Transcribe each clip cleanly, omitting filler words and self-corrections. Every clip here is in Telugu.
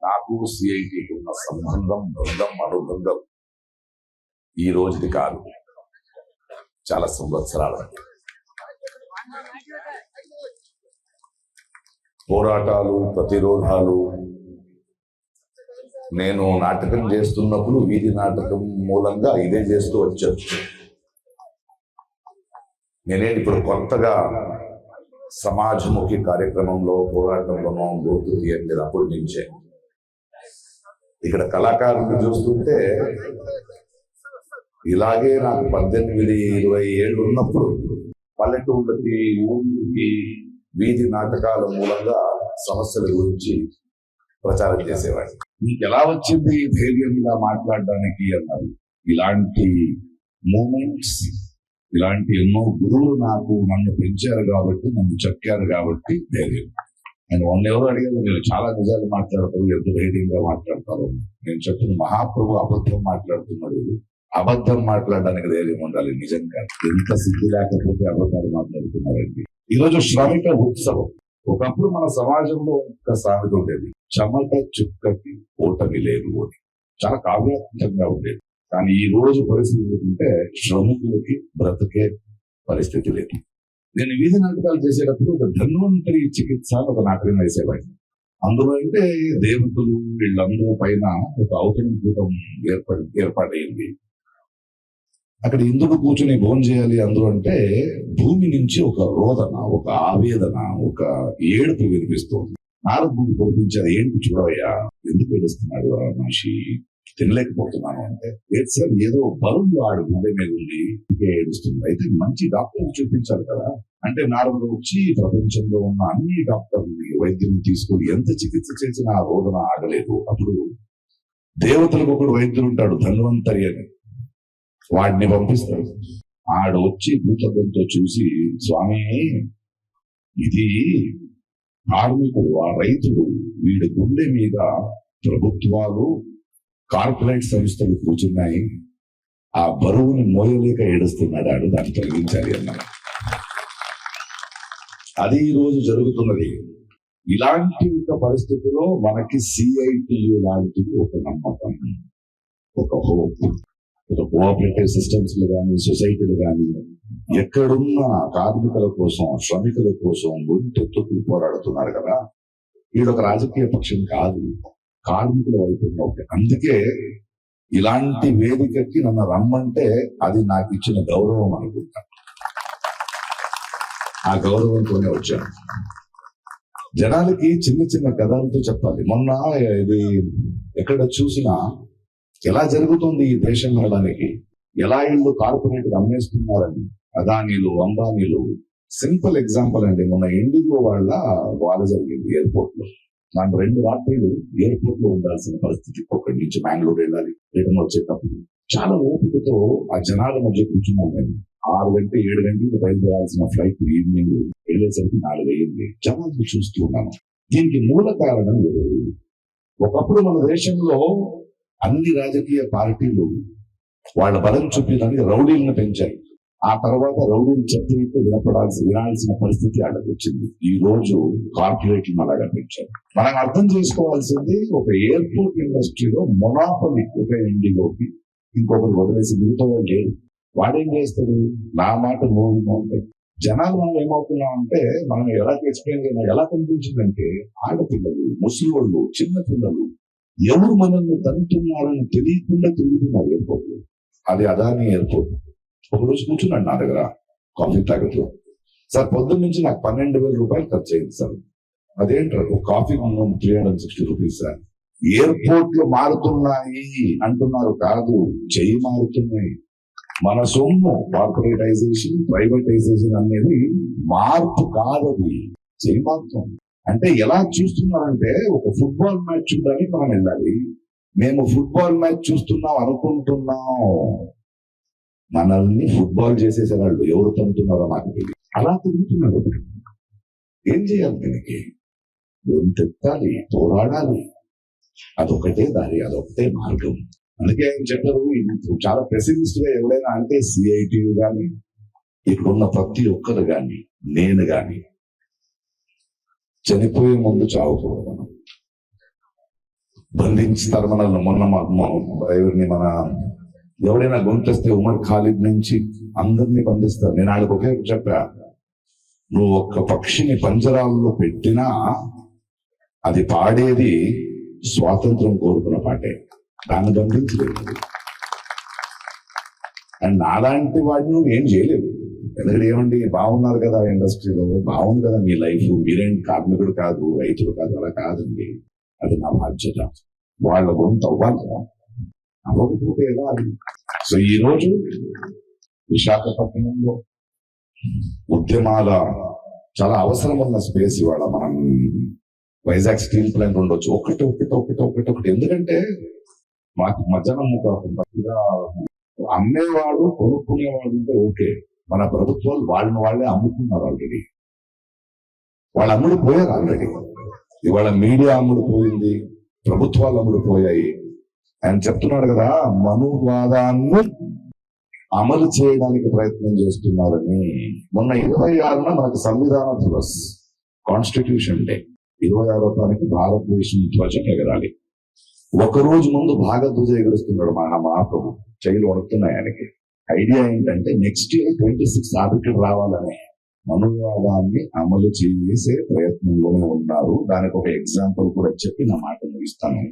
నాకు సిఐటికి ఉన్న సంబంధం, బంధం, అనుబంధం ఈ రోజుది కాదు, చాలా సంవత్సరాల పోరాటాలు, ప్రతిరోధాలు. నేను నాటకం చేస్తున్నప్పుడు వీధి నాటకం మూలంగా ఇదే చేస్తూ వచ్చాను. నేనే ఇప్పుడు కొత్తగా సమాజముఖి కార్యక్రమంలో, పోరాటంలోనో గోతు తీయట్లేదు. అప్పుడు నుంచే ఇక్కడ కళాకారులు చూస్తుంటే ఇలాగే నాకు 18-20 ఏళ్ళు ఉన్నప్పుడు పల్లెటూళ్ళకి, ఊరికి వీధి నాటకాల మూలంగా సమస్యల గురించి ప్రచారం చేసేవాడు. మీకు ఎలా వచ్చింది ధైర్యంగా మాట్లాడడానికి అన్నారు. ఇలాంటి మూమెంట్స్, ఇలాంటి ఎన్నో గురువులు నన్ను పెంచారు కాబట్టి, నన్ను చెక్కారు కాబట్టి ధైర్యం. నేను ఎవరు అడిగారు, మీరు చాలా నిజాలు మాట్లాడతారు, ఎంత ధైర్యంగా మాట్లాడతారు. నేను చెప్పిన మహాప్రభు అబద్ధం మాట్లాడుతున్నాడు. అబద్ధం మాట్లాడడానికి ధైర్యం ఉండాలి. నిజంగా ఎంత సిద్ధి లేకపోతే అబద్ధాలు మాట్లాడుతున్నారండి. ఈరోజు శ్రమిక ఉత్సవం. ఒకప్పుడు మన సమాజంలో ఒక సామెత ఉండేది, చెమట చుక్కకి ఓటమి లేదు అని. చాలా కావ్యాత్మకంగా ఉండేది. కానీ ఈ రోజు పరిస్థితి ఏంటంటే శ్రమికులకి బ్రతికే పరిస్థితి లేదు. నేను వీధి నాటకాలు చేసేటప్పుడు ఒక ధన్వంతరి చికిత్స ఒక నాటకం వేసేవాడిని. అందులో అంటే దేవతలు వీళ్ళందరూ పైన ఒక ఔతణకూటం ఏర్పాటైంది. అక్కడ ఎందుకు కూర్చుని భోజనం చేయాలి అందులో అంటే, భూమి నుంచి ఒక రోదన, ఒక ఆవేదన, ఒక ఏడుపు వినిపిస్తోంది. నారదుడికి పంపించారు, ఏంటి చూడవయ్యా, ఎందుకు ఏడుస్తున్నాడు ఆ మనిషి, తినలేకపోతున్నాను అంటే, లేదు సార్, ఏదో బరువు ఆడు గుండె మీద ఉంది, ఏడుస్తుంది. అయితే మంచి డాక్టర్ చూపించాలి కదా అంటే, నారదుడు వచ్చి ప్రపంచంలో ఉన్న అన్ని డాక్టర్ని, వైద్యులను తీసుకొని ఎంత చికిత్స చేసినా ఆ రోదన ఆగలేదు. అప్పుడు దేవతలకు ఒకడు వైద్యుడు ఉంటాడు, ధన్వంతరి అని, వాడిని పంపిస్తాడు. ఆడు వచ్చి భూతత్వంతో చూసి, స్వామి, ఇది కార్మికుడు, ఆ రైతుడు, వీడి గుండె మీద ప్రభుత్వాలు, కార్పొరేట్ సంస్థలు కూర్చున్నాయి, ఆ బరువుని మోయలేక ఏడుస్తున్నాడు, దాన్ని తొలగించాలి అన్నాడు. అది ఈ రోజు జరుగుతున్నది. ఇలాంటి ఒక పరిస్థితిలో మనకి సిఐటియు లాంటివి ఒక నమ్మకం, ఒక హోప్. కోఆపరేటివ్ సిస్టమ్స్ లో కానీ, సొసైటీలు కానీ, ఎక్కడున్న కార్మికుల కోసం, శ్రమికుల కోసం గుంటెత్తుకు పోరాడుతున్నారు కదా. వీడొక రాజకీయ పక్షం కాదు, కార్మికుల వైపు. అందుకే ఇలాంటి వేదికకి నన్ను రమ్మంటే అది నాకు ఇచ్చిన గౌరవం అనుకుంటా. ఆ గౌరవంతోనే వచ్చాను. జనాలకి చిన్న చిన్న కథలతో చెప్పాలి. మొన్న ఇది ఎక్కడ చూసినా ఎలా జరుగుతుంది ఈ దేశం నడడానికి, ఎలా ఇళ్ళు కార్పొరేట్ అమ్మేస్తున్నారని, అదానీలు, అంబానీలు. సింపుల్ ఎగ్జాంపుల్ అండి, మొన్న ఇండిగో వాళ్ళ జరిగింది ఎయిర్పోర్ట్ లో. నాకు 2 రాత్రులు ఎయిర్పోర్ట్ లో ఉండాల్సిన పరిస్థితి. ఒకటి నుంచి బెంగళూరు వెళ్ళాలి, రిటర్న్ వచ్చేటప్పుడు చాలా ఓపికతో ఆ జనాల మధ్య కూర్చున్నాను. నేను 6 గంటలు 7 గంటలకు బయలుదేరాల్సిన ఫ్లైట్ ఈవినింగ్ వెళ్ళేసరికి 4 అయ్యింది. జనాలను చూస్తూ ఉన్నాను. దీనికి మూల కారణం ఎవరు? ఒకప్పుడు మన దేశంలో అన్ని రాజకీయ పార్టీలు వాళ్ళ బలం చూపించడానికి రౌడీలను పెంచాయి. ఆ తర్వాత రౌడీలు చెప్తే వినాల్సిన పరిస్థితి వాళ్ళకి వచ్చింది. ఈ రోజు కార్పొరేట్లు అలాగా పెంచారు. మనం అర్థం చేసుకోవాల్సింది, ఒక ఎయిర్పోర్ట్ ఇండస్ట్రీలో మొనాపలి ఒక ఇండిగోకి ఇంకొకరు వదిలేసి మిగతా లేదు. వాడేం చేస్తాడు, నా మాట మూడు. జనాలు మనం ఏమవుతున్నాం అంటే, మనం ఎలా ఎక్స్ప్లెయిన్ చేయడం ఎలా కనిపించిందంటే, ఆడపిల్లలు, ముసలివాళ్ళు, చిన్న పిల్లలు ఎవరు మనల్ని తంటున్నారని తెలియకుండా తిరుగుతున్నారు ఎయిర్పోర్ట్ లో. అది అదానీ ఎయిర్పోర్ట్. ఒకరోజు కూర్చున్నాడు నా దగ్గర కాఫీ తాగుతూ, సార్ పొద్దున్న నుంచి నాకు 12,000 రూపాయలు ఖర్చు అయింది సార్. అదేంటారు, ఒక కాఫీ కొన్నాం 360 రూపీస్ సార్. ఎయిర్పోర్ట్లు మారుతున్నాయి అంటున్నారు, కాదు, చెయ్యి మారుతున్నాయి. మన సొమ్ము కార్పొరేటైజేషన్, ప్రైవేటైజేషన్ అనేది మార్పు కాదది, చెయ్యి మారుతుంది. అంటే ఎలా చూస్తున్నారంటే, ఒక ఫుట్బాల్ మ్యాచ్ చూడడానికి మనం వెళ్ళాలి. మేము ఫుట్బాల్ మ్యాచ్ చూస్తున్నాం అనుకుంటున్నాం, మనల్ని ఫుట్బాల్ చేసేసే వాళ్ళు ఎవరు తంటున్నారో నాకు తెలియదు. అలా తిరుగుతున్నారు. ఏం చేయాలి? దీనికి గొంతెత్తాలి, పోరాడాలి. అదొకటే దారి, అదొకటే మార్గం. అందుకే ఆయన చెప్పారు, చాలా పెసిమిస్ట్ గా ఎవడైనా అంటే సిఐటియు కానీ, ఇక్కడున్న ప్రతి ఒక్కరు కానీ, నేను కానీ, చనిపోయే ముందు చావకూడదు. మనం బంధించుతారు మనల్ని. ఎవరిని మన ఎవరైనా గొంతేస్తే ఉమర్ ఖాలిద్ నుంచి అందరినీ బంధిస్తారు. నేను ఆడికి ఒకే చెప్పా, నువ్వు ఒక్క పక్షిని పంజరాల్లో పెట్టినా అది పాడేది స్వాతంత్రం కోరుకున్న పాటే, దాన్ని బంధించలేదు. అండ్ నాలాంటి వాడిని నువ్వు ఏం చేయలేవు. ఎందుకంటే ఏమండి, బాగున్నారు కదా ఇండస్ట్రీలో, బాగుంది కదా మీ లైఫ్, మీరేం కార్మికుడు కాదు, రైతుడు కాదు, అలా కాదండి. అది నా బాధ్యత. వాళ్ళ గొంతు అవ్వాలి కదా, అవ్వకపోతే ఎలా అది. సో ఈ రోజు విశాఖపట్నంలో ఉద్యమాల చాలా అవసరం ఉన్న స్పేస్ ఇవాళ మనం వైజాగ్ స్టీల్ ప్లాంట్ ఉండొచ్చు. ఒకటి ఎందుకంటే మాకు మధ్యాహ్నం అమ్మేవాడు కొనుక్కునేవాడు ఉంటే ఓకే. మన ప్రభుత్వాలు వాళ్ళే అమ్ముకున్నారు ఆల్రెడీ. వాళ్ళు అమ్ముడు పోయారు ఆల్రెడీ. ఇవాళ మీడియా అమ్ముడు పోయింది, ప్రభుత్వాలు అమ్ముడు పోయాయి. ఆయన చెప్తున్నాడు కదా, మనువాదాన్ని అమలు చేయడానికి ప్రయత్నం చేస్తున్నారని. మొన్న 26న మనకు సంవిధాన దివస్, కాన్స్టిట్యూషన్ డే. 26వ తారీఖు భారతదేశం ధ్వజం ఎగరాలి. ఒకరోజు ముందు భారతధ్వజ ఎగురుస్తున్నాడు మహాప్రభు. చెయ్యిలు వడుతున్నాయి ఆయనకి. ఐడియా ఏంటంటే నెక్స్ట్ ఇయర్ 26 ఆర్టికల్ రావాలని మనువాదాన్ని అమలు చేసే ప్రయత్నంలోనే ఉన్నారు. దానికి ఒక ఎగ్జాంపుల్ కూడా చెప్పి నా మాట ముగిస్తాను.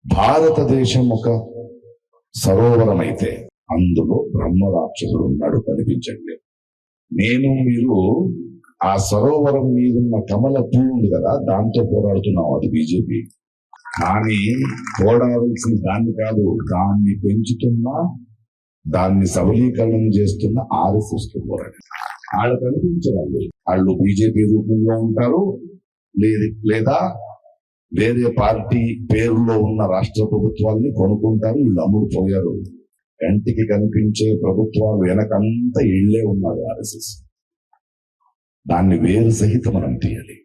భారతదేశం ఒక సరోవరం అయితే అందులో బ్రహ్మరాక్షసుడు ఉన్నాడు, కనిపించండి. నేను మీరు ఆ సరోవరం మీదున్న కమల పువ్వు ఉంది కదా, దాంతో పోరాడుతున్నాం. అది బీజేపీ. కానీ పోరాడాల్సిన దాన్ని కాదు, దాన్ని పెంచుతున్నా, దాన్ని సబలీకరణం చేస్తున్న RSS కి పోరాడు. వాళ్ళు కనిపించరాళ్ళు. వాళ్ళు బీజేపీ రూపంలో ఉంటారు, లేదా వేరే పార్టీ పేరులో ఉన్న రాష్ట్ర ప్రభుత్వాల్ని కొనుక్కుంటారు. వీళ్ళు అమ్ముడు పోయారు. కంటికి కనిపించే ప్రభుత్వాలు వెనకంతా ఇళ్లే ఉన్నారు RSS. దాన్ని వేరు సహిత మనం తీయాలి.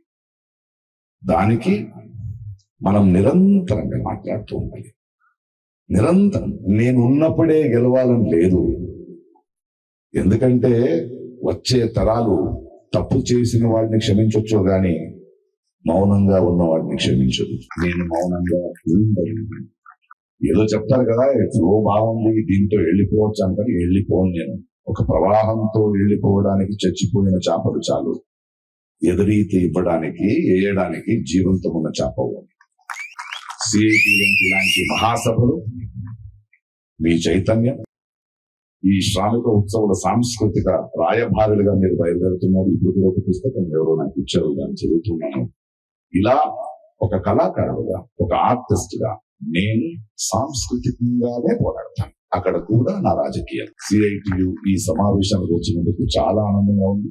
దానికి మనం నిరంతరంగా మాట్లాడుతూ ఉండాలి. నిరంతరం నేను ఉన్నప్పుడే గెలవాలని లేదు. ఎందుకంటే వచ్చే తరాలు తప్పు చేసిన వాడిని క్షమించొచ్చు, కానీ మౌనంగా ఉన్న వాడిని క్షమించదు. నేను మౌనంగా ఉండను. ఏదో చెప్తారు కదా, ఫ్లో బాగుంది, దీంతో వెళ్ళిపోవచ్చు అంటారు. వెళ్ళిపోను నేను. ఒక ప్రవాహంతో వెళ్ళిపోవడానికి చచ్చిపోయిన చేపలు చాలు, ఎదురీత ఇవ్వడానికి, వేయడానికి జీవంతో ఉన్న చేప. ఇలాంటి మహాసభలు, మీ చైతన్యం, ఈ శ్రామిక ఉత్సవాల సాంస్కృతిక రాయభారులుగా మీరు బయలుదేరుతున్నారు. ఇప్పుడు ఒక పుస్తకం ఎవరో నాకు ఇచ్చారు, దాన్ని చదువుతున్నాను. ఇలా ఒక కళాకారుడుగా, ఒక ఆర్టిస్ట్ గా నేను సాంస్కృతికంగానే పోరాడతాను. అక్కడ కూడా నా రాజకీయం. CITU ఈ సమావేశానికి వచ్చినందుకు చాలా ఆనందంగా ఉంది.